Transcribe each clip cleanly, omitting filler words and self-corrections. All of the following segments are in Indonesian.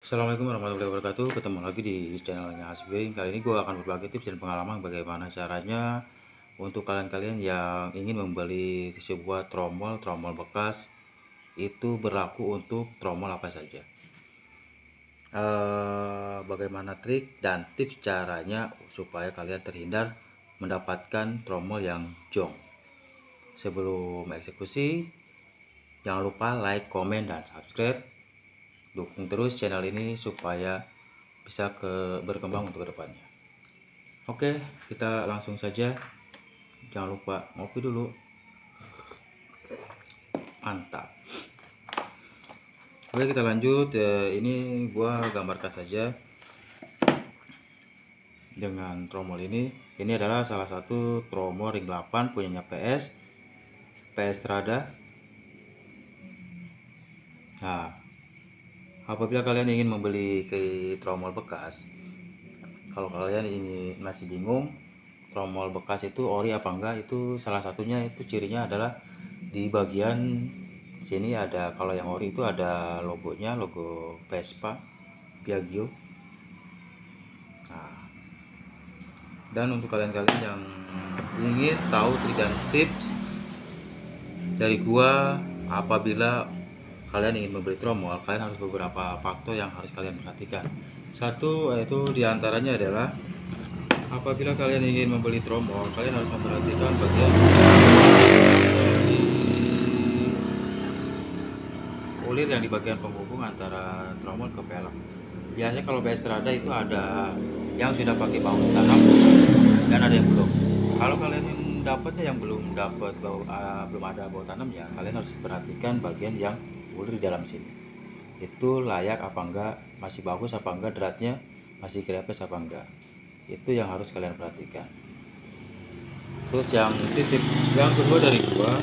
Assalamualaikum warahmatullahi wabarakatuh. Ketemu lagi di channelnya Asbiring. Kali ini gue akan berbagi tips dan pengalaman bagaimana caranya untuk kalian-kalian yang ingin membeli sebuah tromol bekas. Itu berlaku untuk tromol apa saja. Bagaimana trik dan tips caranya supaya kalian terhindar mendapatkan tromol yang jong. Sebelum eksekusi, jangan lupa like, komen, dan subscribe. Dukung terus channel ini supaya bisa berkembang untuk kedepannya. Oke, kita langsung saja. Jangan lupa ngopi dulu. Mantap. Oke, kita lanjut. Ini gua gambarkan saja dengan tromol ini. Ini adalah salah satu tromol ring 8 punyanya PS Strada. Nah, apabila kalian ingin membeli ke tromol bekas, kalau kalian ini masih bingung tromol bekas itu ori apa enggak, itu salah satunya itu cirinya adalah di bagian sini ada, kalau yang ori itu ada logonya, logo Vespa Piaggio. Nah, dan untuk kalian-kalian yang ingin tahu trik dan tips dari gua apabila kalian ingin membeli tromol, kalian harus beberapa faktor yang harus kalian perhatikan. Satu, yaitu diantaranya adalah apabila kalian ingin membeli tromol, kalian harus memperhatikan bagian ulir yang di bagian penghubung antara tromol ke pelek. Biasanya kalau PS Strada itu ada yang sudah pakai baut tanam dan ada yang belum. Kalau kalian yang dapatnya yang belum dapat belum ada baut tanam, ya kalian harus perhatikan bagian yang ulir di dalam sini. Itu layak apa enggak, masih bagus apa enggak, dratnya masih grepes apa enggak. Itu yang harus kalian perhatikan. Terus yang titik yang kedua dari gua,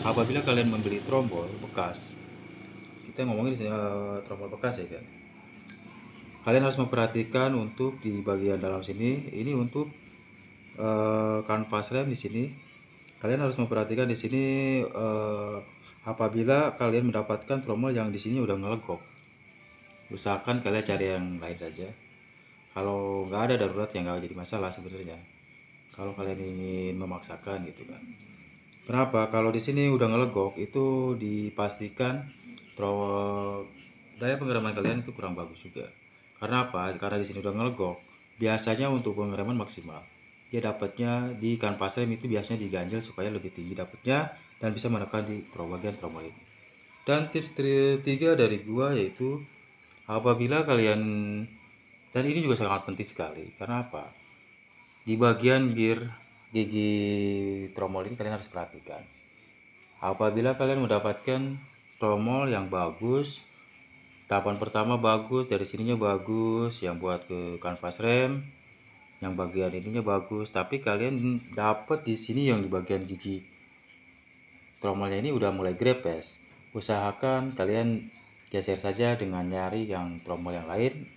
apabila kalian membeli tromol bekas, kita ngomongin tromol bekas ya kan, kalian harus memperhatikan untuk di bagian dalam sini. Ini untuk kanvas rem di sini. Kalian harus memperhatikan di sini apabila kalian mendapatkan tromol yang di sini udah ngelegok, usahakan kalian cari yang lain saja. Kalau nggak ada darurat ya nggak jadi masalah sebenarnya. Kalau kalian ingin memaksakan gitu kan. Kenapa? Kalau di sini udah ngelegok, itu dipastikan daya pengereman kalian itu kurang bagus juga. Karena apa? Karena di sini udah ngelegok. Biasanya untuk pengereman maksimal, dia dapatnya di kanvas rem itu biasanya diganjel supaya lebih tinggi dapatnya dan bisa menekan di bagian tromol ini. Dan tips ketiga dari gua yaitu apabila kalian, dan ini juga sangat penting sekali, karena apa? Di bagian gigi tromol ini kalian harus perhatikan. Apabila kalian mendapatkan tromol yang bagus, tahapan pertama bagus, dari sininya bagus, yang buat ke kanvas rem, yang bagian ininya bagus, tapi kalian dapat di sini yang di bagian gigi tromolnya ini udah mulai grepes, usahakan kalian geser saja dengan nyari yang tromol yang lain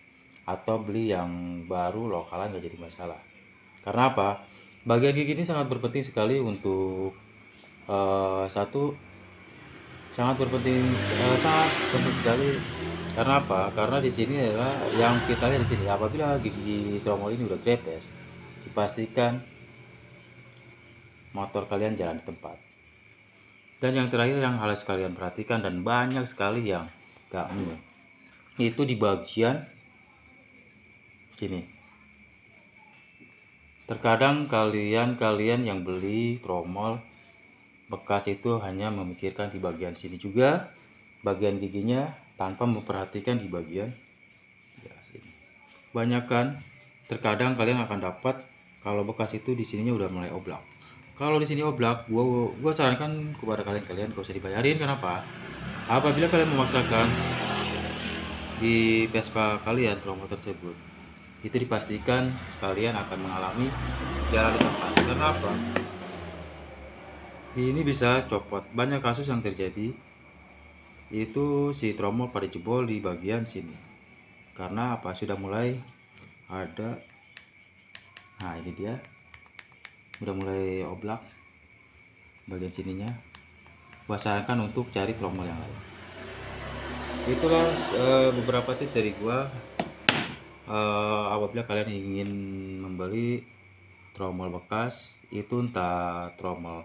atau beli yang baru lokalan, nggak jadi masalah. Karena apa? Bagian gigi ini sangat berpenting sekali untuk satu, sangat berpenting, sangat penting sekali. Karena apa? Karena di sini adalah yang kita lihat di sini. Apabila gigi tromol ini udah grepes, dipastikan motor kalian jalan di tempat. Dan yang terakhir yang harus kalian perhatikan dan banyak sekali yang gak itu di bagian sini. Terkadang kalian yang beli tromol bekas itu hanya memikirkan di bagian sini juga, bagian giginya, tanpa memperhatikan di bagian ya sini. Banyakan terkadang kalian akan dapat kalau bekas itu di sininya udah mulai oblak. Kalau di sini oblak, gua sarankan kepada kalian gak usah dibayarin. Kenapa? Apabila kalian memaksakan di Vespa kalian tromol tersebut, itu dipastikan kalian akan mengalami jalan di tempat. Karena apa? Ini bisa copot. Banyak kasus yang terjadi itu si tromol pada jebol di bagian sini. Karena apa? Sudah mulai ada, nah ini dia, udah mulai oblak bagian sininya. Gua sarankan untuk cari tromol yang lain. Itulah beberapa tips dari gua apabila kalian ingin membeli tromol bekas, itu entah tromol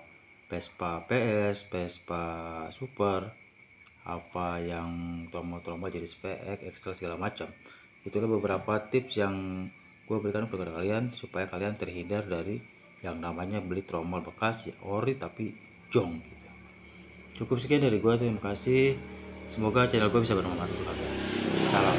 Vespa PS, Vespa Super, apa yang tromol-tromol jenis PX, Extra segala macam. Itulah beberapa tips yang gue berikan kepada kalian supaya kalian terhindar dari yang namanya beli tromol bekas ya ori tapi jong gitu. Cukup sekian dari gue, terima kasih. Semoga channel gue bisa bermanfaat untuk kalian. Salam.